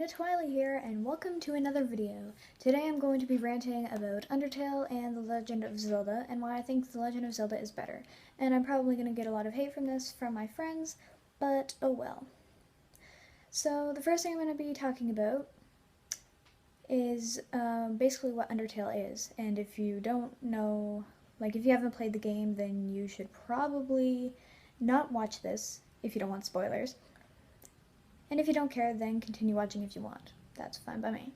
Midna Twili here, and welcome to another video. Today I'm going to be ranting about Undertale and The Legend of Zelda, and why I think The Legend of Zelda is better. And I'm probably going to get a lot of hate from this from my friends, but oh well. So the first thing I'm going to be talking about is basically what Undertale is. And if you don't know, if you haven't played the game, then you should probably not watch this if you don't want spoilers. And if you don't care, then continue watching if you want. That's fine by me.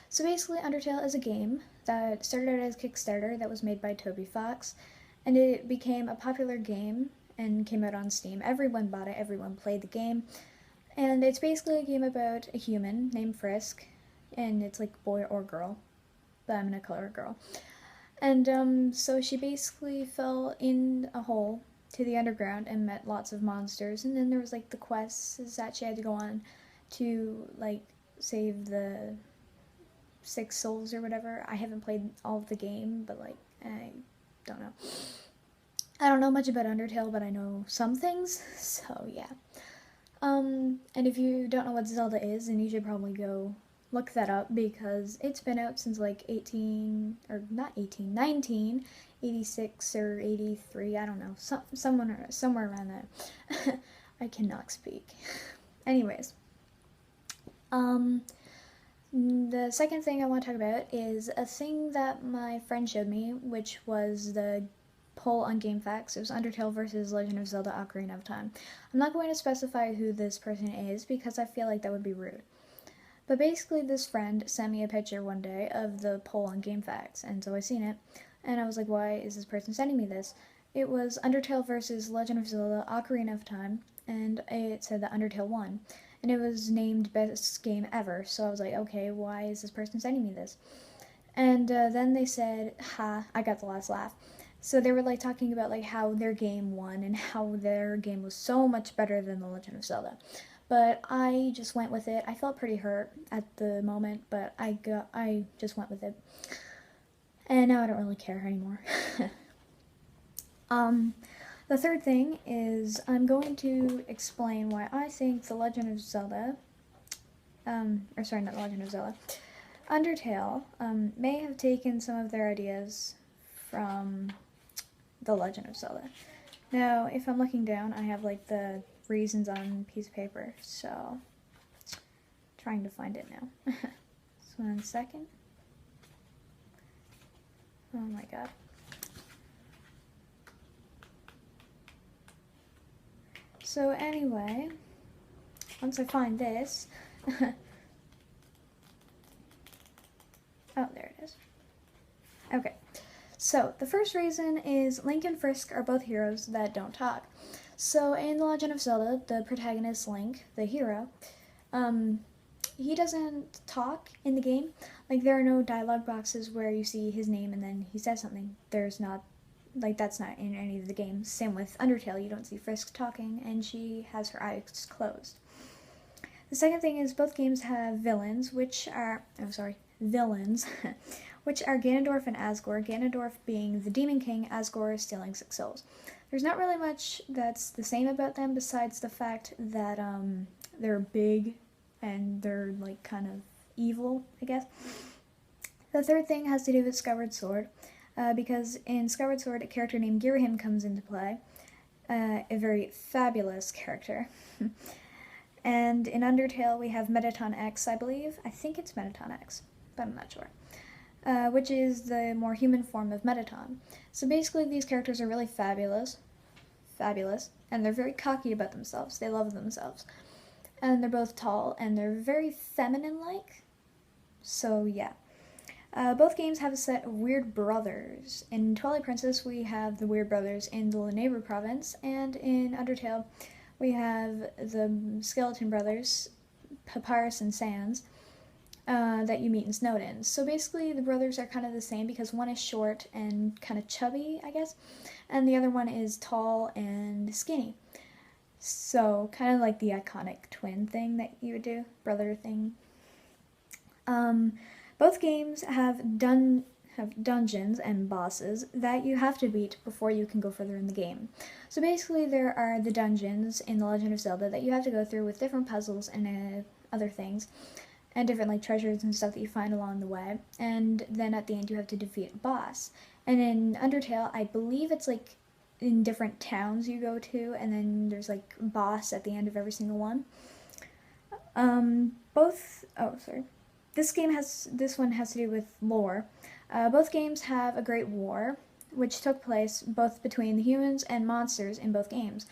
So basically, Undertale is a game that started out as Kickstarter that was made by gamefaqs, and it became a popular game and came out on Steam. Everyone bought it, everyone played the game, and it's basically a game about a human named Frisk, and it's like boy or girl, but I'm gonna call her a girl. And so she basically fell in a hole to the underground and met lots of monsters, and then there was like the quests that she had to go on to save the 6 souls or whatever. I haven't played all of the game, but I don't know. I don't know much about Undertale, but I know some things, so yeah. And if you don't know what Zelda is, then you should probably go look that up, because it's been out since 1986 or 83, I don't know, somewhere around there. I cannot speak. Anyways, the second thing I want to talk about is a thing that my friend showed me, which was the poll on gamefaqs. It was Undertale versus Legend of Zelda Ocarina of Time. I'm not going to specify who this person is because I feel like that would be rude. But basically, this friend sent me a picture one day of the poll on gamefaqs, and so I seen it, and I was like, why is this person sending me this? It was Undertale versus Legend of Zelda Ocarina of Time, and it said that Undertale won, and it was named best game ever, so I was like, okay, why is this person sending me this? And then they said, ha, I got the last laugh. So they were talking about how their game won, and how their game was so much better than The Legend of Zelda. But I just went with it. I felt pretty hurt at the moment, but I just went with it. And now I don't really care anymore. The third thing is I'm going to explain why I think The Legend of Zelda, not The Legend of Zelda, Undertale may have taken some of their ideas from The Legend of Zelda. Now, if I'm looking down, I have the reasons on a piece of paper, so trying to find it now. Just 1 second. Oh my god. So anyway, once I find this, oh, there it is. Okay, so the first reason is Link and Frisk are both heroes that don't talk. So in The Legend of Zelda, the protagonist Link, the hero, he doesn't talk in the game. There are no dialogue boxes where you see his name and then he says something. There's not, that's not in any of the games. Same with Undertale, you don't see Frisk talking, and she has her eyes closed. The second thing is both games have villains, which are Ganondorf and Asgore, Ganondorf being the Demon King, Asgore stealing 6 souls. There's not really much that's the same about them besides the fact that they're big and they're kind of evil, I guess. The third thing has to do with Skyward Sword, because in Skyward Sword a character named Girahim comes into play, a very fabulous character. And in Undertale we have Mettaton X, I believe. I think it's Mettaton X, but I'm not sure. Which is the more human form of Mettaton. So basically these characters are really fabulous, and they're very cocky about themselves. They love themselves. And they're both tall, and they're very feminine-like. So yeah. Both games have a set of weird brothers. In Twilight Princess we have the weird brothers in the Neighbor province, and in Undertale we have the skeleton brothers, Papyrus and Sans, that you meet in Snowdin. So basically the brothers are kind of the same, because one is short and kind of chubby, I guess, and the other one is tall and skinny. So kind of like the iconic twin thing that you would do, brother thing. Both games have done have dungeons and bosses that you have to beat before you can go further in the game. So basically there are the dungeons in The Legend of Zelda that you have to go through with different puzzles and other things, and different like treasures and stuff that you find along the way, and then at the end you have to defeat a boss. And in Undertale, I believe it's like in different towns you go to, and then there's like a boss at the end of every single one. This one has to do with lore. Both games have a great war, which took place both between the humans and monsters in both games.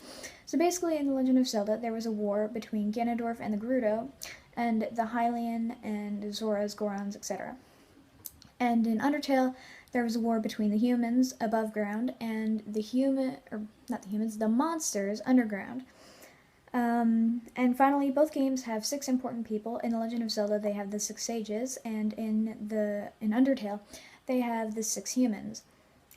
So basically, in The Legend of Zelda, there was a war between Ganondorf and the Gerudo, and the Hylian and Zoras, Gorons, etc. And in Undertale, there was a war between the humans above ground and the monsters underground. And finally, both games have 6 important people. In The Legend of Zelda, they have the 6 sages, and in Undertale, they have the 6 humans,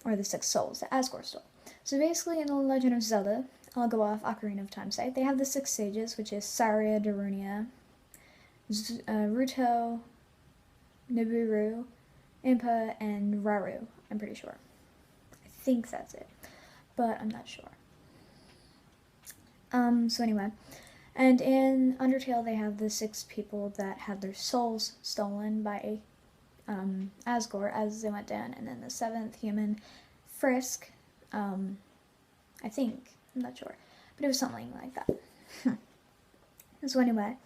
or the 6 souls, the Asgore soul. So basically, in The Legend of Zelda, I'll go off Ocarina of Time's side, they have the 6 sages, which is Saria, Darunia, Ruto, Nibiru, Impa, and Rauru, I'm pretty sure. I think that's it, but I'm not sure. So anyway, and in Undertale they have the 6 people that had their souls stolen by Asgore as they went down, and then the 7th human, Frisk, I think, I'm not sure, but it was something like that. So anyway,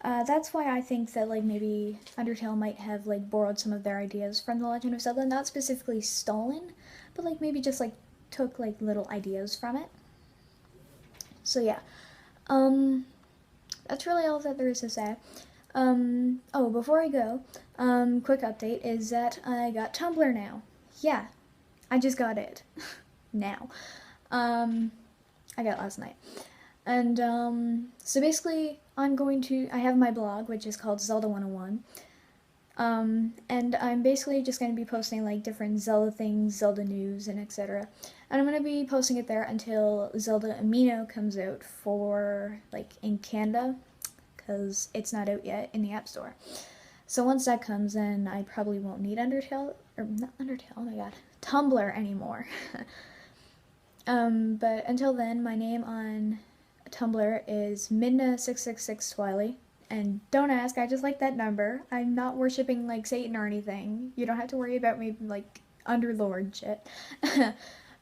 that's why I think that like maybe Undertale might have like borrowed some of their ideas from The Legend of Zelda, not specifically stolen, but like maybe just like took like little ideas from it. So yeah, that's really all that there is to say. Oh, before I go, quick update is that I got Tumblr now. Yeah, I just got it. Now. I got it last night. And, so basically, I have my blog, which is called Zelda 101. And I'm basically just going to be posting, like, different Zelda things, Zelda news, and etc. And I'm going to be posting it there until Zelda Amino comes out for, like, in Canada, because it's not out yet in the App Store. So once that comes in, I probably won't need Undertale, or not Undertale, oh my god, Tumblr anymore. But until then, my name on Tumblr is Midna 666 Twili. And don't ask, I just like that number. I'm not worshipping, like, Satan or anything. You don't have to worry about me, like, underlord shit.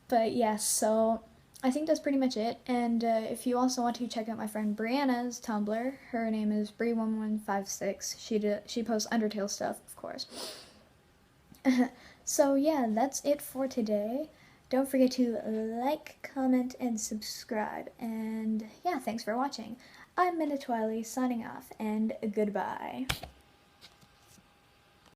But, yeah, so I think that's pretty much it. And if you also want to check out my friend Brianna's Tumblr, her name is Bri1156. She posts Undertale stuff, of course. So, yeah, that's it for today. Don't forget to like, comment, and subscribe. And, yeah, thanks for watching. I'm Midna Twili, signing off, and goodbye.